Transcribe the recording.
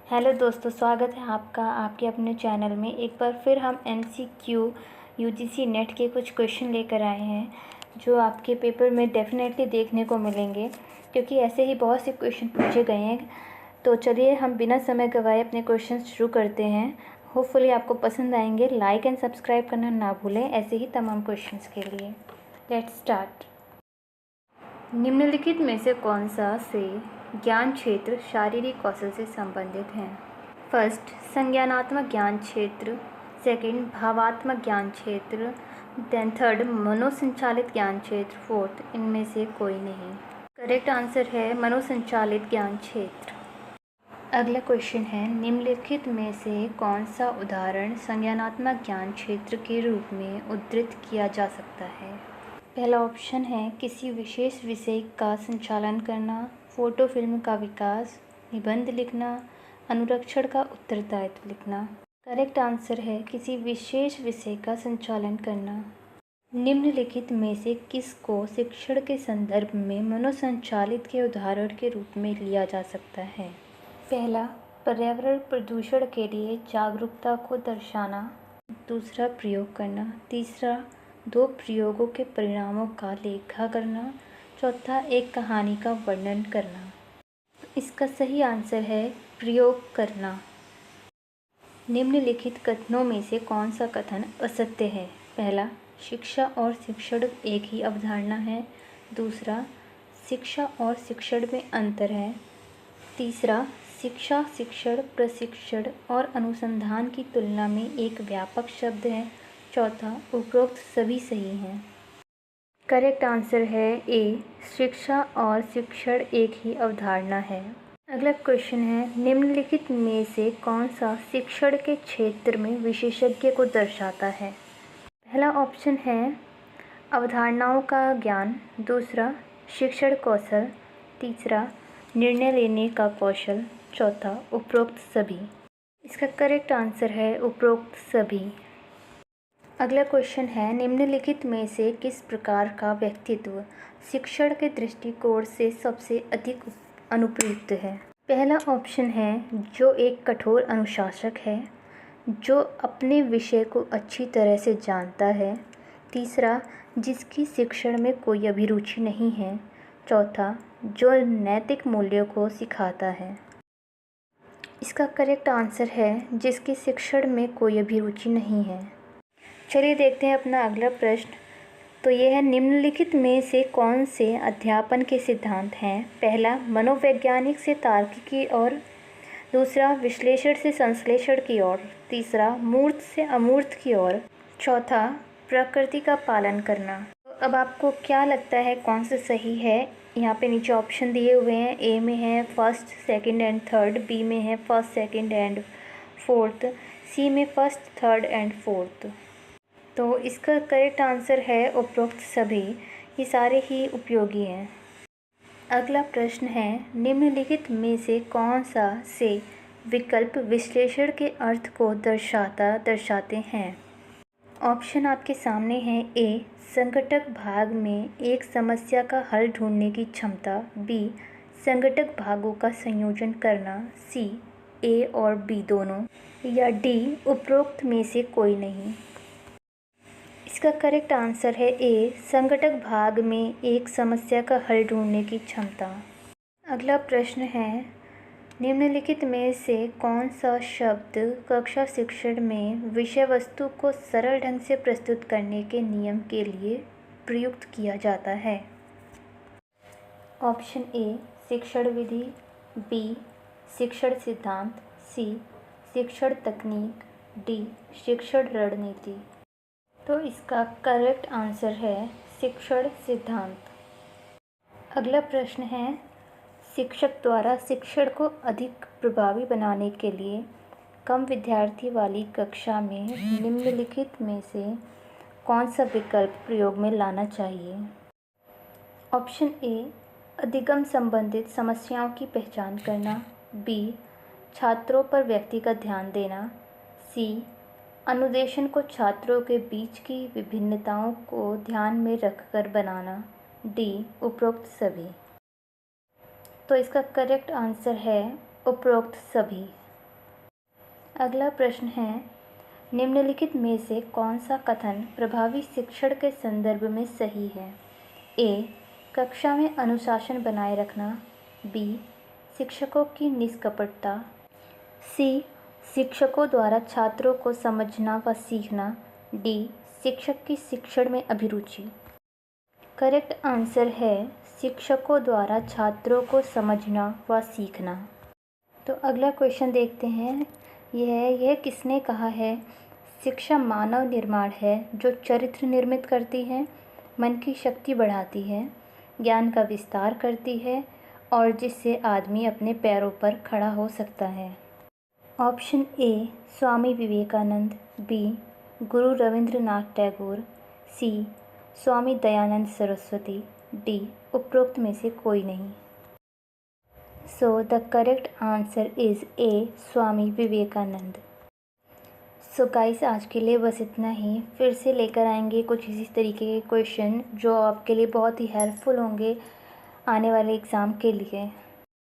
Hello दोस्तों, स्वागत है आपका आपके अपने चैनल में। एक बार फिर हम MCQ UGC नेट के कुछ क्वेश्चन लेकर आए हैं जो आपके पेपर में डेफिनेटली देखने को मिलेंगे, क्योंकि ऐसे ही बहुत से क्वेश्चन पूछे गए हैं। तो चलिए हम बिना समय गंवाए अपने क्वेश्चन शुरू करते हैं। होपफुली आपको पसंद आएंगे। लाइक एंड सब्सक्राइब करना ना भूलें ऐसे ही तमाम क्वेश्चंस के लिए। Let's start. निम्नलिखित में से कौन सा से ज्ञान क्षेत्र शारीरिक कौशल से संबंधित है? फर्स्ट, संज्ञानात्मक ज्ञान क्षेत्र। सेकंड, भावात्मक ज्ञान क्षेत्र। देन थर्ड, मनोसंचालित ज्ञान क्षेत्र। फोर्थ, इनमें से कोई नहीं। करेक्ट आंसर है मनोसंचालित ज्ञान क्षेत्र। अगला क्वेश्चन है, निम्नलिखित में से कौन सा उदाहरण संज्ञानात्मक ज्ञान क्षेत्र के रूप में उद्धृत किया जा सकता है? पहला ऑप्शन है किसी विशेष विषय का संचालन करना, फोटो फिल्म का विकास, निबंध लिखना, अनुरक्षण का उत्तरदायित्व लिखना। करेक्ट आंसर है किसी विशेष विषय का संचालन करना। निम्नलिखित में से किसको शिक्षण के संदर्भ में मनोसंचालित के उदाहरण के रूप में लिया जा सकता है? पहला, पर्यावरण प्रदूषण के लिए जागरूकता को दर्शाना। दूसरा, प्रयोग करना। तीसरा, 2 प्रयोगों के परिणामों का लेखा करना। चौथा, एक कहानी का वर्णन करना। इसका सही आंसर है प्रयोग करना। निम्नलिखित कथनों में से कौन सा कथन असत्य है? पहला, शिक्षा और शिक्षण एक ही अवधारणा है। दूसरा, शिक्षा और शिक्षण में अंतर है। तीसरा, शिक्षा, शिक्षण, प्रशिक्षण और अनुसंधान की तुलना में एक व्यापक शब्द है। चौथा, उपरोक्त सभी सही हैं। करेक्ट आंसर है ए, शिक्षा और शिक्षण एक ही अवधारणा है। अगला क्वेश्चन है, निम्नलिखित में से कौन सा शिक्षण के क्षेत्र में विशेषज्ञ को दर्शाता है? पहला ऑप्शन है अवधारणाओं का ज्ञान। दूसरा, शिक्षण कौशल। तीसरा, निर्णय लेने का कौशल। चौथा, उपरोक्त सभी। इसका करेक्ट आंसर है उपरोक्त सभी। अगला क्वेश्चन है, निम्नलिखित में से किस प्रकार का व्यक्तित्व शिक्षण के दृष्टिकोण से सबसे अधिक अनुपयुक्त है? पहला ऑप्शन है जो एक कठोर अनुशासक है, जो अपने विषय को अच्छी तरह से जानता है। तीसरा, जिसकी शिक्षण में कोई अभिरुचि नहीं है। चौथा, जो नैतिक मूल्यों को सिखाता है। इसका करेक्ट आंसर है जिसकी शिक्षण में कोई अभिरुचि नहीं है। चलिए देखते हैं अपना अगला प्रश्न। तो यह है, निम्नलिखित में से कौन से अध्यापन के सिद्धांत हैं? पहला, मनोवैज्ञानिक से तार्किक की ओर। दूसरा, विश्लेषण से संश्लेषण की ओर। तीसरा, मूर्त से अमूर्त की ओर। चौथा, प्रकृति का पालन करना। तो अब आपको क्या लगता है कौन सा सही है? यहाँ पे नीचे ऑप्शन दिए हुए हैं। ए में है first, second and third. B में है first, second and fourth. C में फर्स्ट, थर्ड एंड फोर्थ। तो इसका करेक्ट आंसर है उपरोक्त सभी। ये सारे ही उपयोगी हैं। अगला प्रश्न है, निम्नलिखित में से कौन सा से विकल्प विश्लेषण के अर्थ को दर्शाते हैं? ऑप्शन आपके सामने हैं। ए, संघटक भाग में एक समस्या का हल ढूंढने की क्षमता। बी, संघटक भागों का संयोजन करना। सी, ए और बी दोनों। या डी, उपरोक्त में से कोई नहीं। इसका करेक्ट आंसर है ए, संघटक भाग में एक समस्या का हल ढूंढने की क्षमता। अगला प्रश्न है, निम्नलिखित में से कौन सा शब्द कक्षा शिक्षण में विषय वस्तु को सरल ढंग से प्रस्तुत करने के नियम के लिए प्रयुक्त किया जाता है? ऑप्शन ए, शिक्षण विधि। बी, शिक्षण सिद्धांत। सी, शिक्षण तकनीक। डी, शिक्षण रणनीति। तो इसका करेक्ट आंसर है शिक्षण सिद्धांत। अगला प्रश्न है, शिक्षक द्वारा शिक्षण को अधिक प्रभावी बनाने के लिए कम विद्यार्थी वाली कक्षा में निम्नलिखित में से कौन सा विकल्प प्रयोग में लाना चाहिए? ऑप्शन ए, अधिगम संबंधित समस्याओं की पहचान करना। बी, छात्रों पर व्यक्तिगत ध्यान देना। सी, अनुदेशन को छात्रों के बीच की विभिन्नताओं को ध्यान में रखकर बनाना। डी, उपरोक्त सभी। तो इसका करेक्ट आंसर है उपरोक्त सभी। अगला प्रश्न है, निम्नलिखित में से कौन सा कथन प्रभावी शिक्षण के संदर्भ में सही है? ए, कक्षा में अनुशासन बनाए रखना। बी, शिक्षकों की निष्कपटता। सी, शिक्षकों द्वारा छात्रों को समझना व सीखना। डी, शिक्षक की शिक्षण में अभिरुचि। करेक्ट आंसर है शिक्षकों द्वारा छात्रों को समझना व सीखना। तो अगला क्वेश्चन देखते हैं। यह किसने कहा है? शिक्षा मानव निर्माण है जो चरित्र निर्मित करती है, मन की शक्ति बढ़ाती है, ज्ञान का विस्तार करती है और जिससे आदमी अपने पैरों पर खड़ा हो सकता है। Option A, Swami Vivekananda. B, Guru Rabindranath Tagore. C, Swami Dayanand Saraswati. D, उपरोक्त में से कोई नहीं। So the correct answer is A, Swami Vivekananda. So guys, आज के लिए बस इतना ही। फिर से लेकर आएंगे कुछ इसी तरीके के क्वेश्चन जो आपके लिए बहुत ही हेल्पफुल होंगे आने वाले एग्ज़ाम के लिए।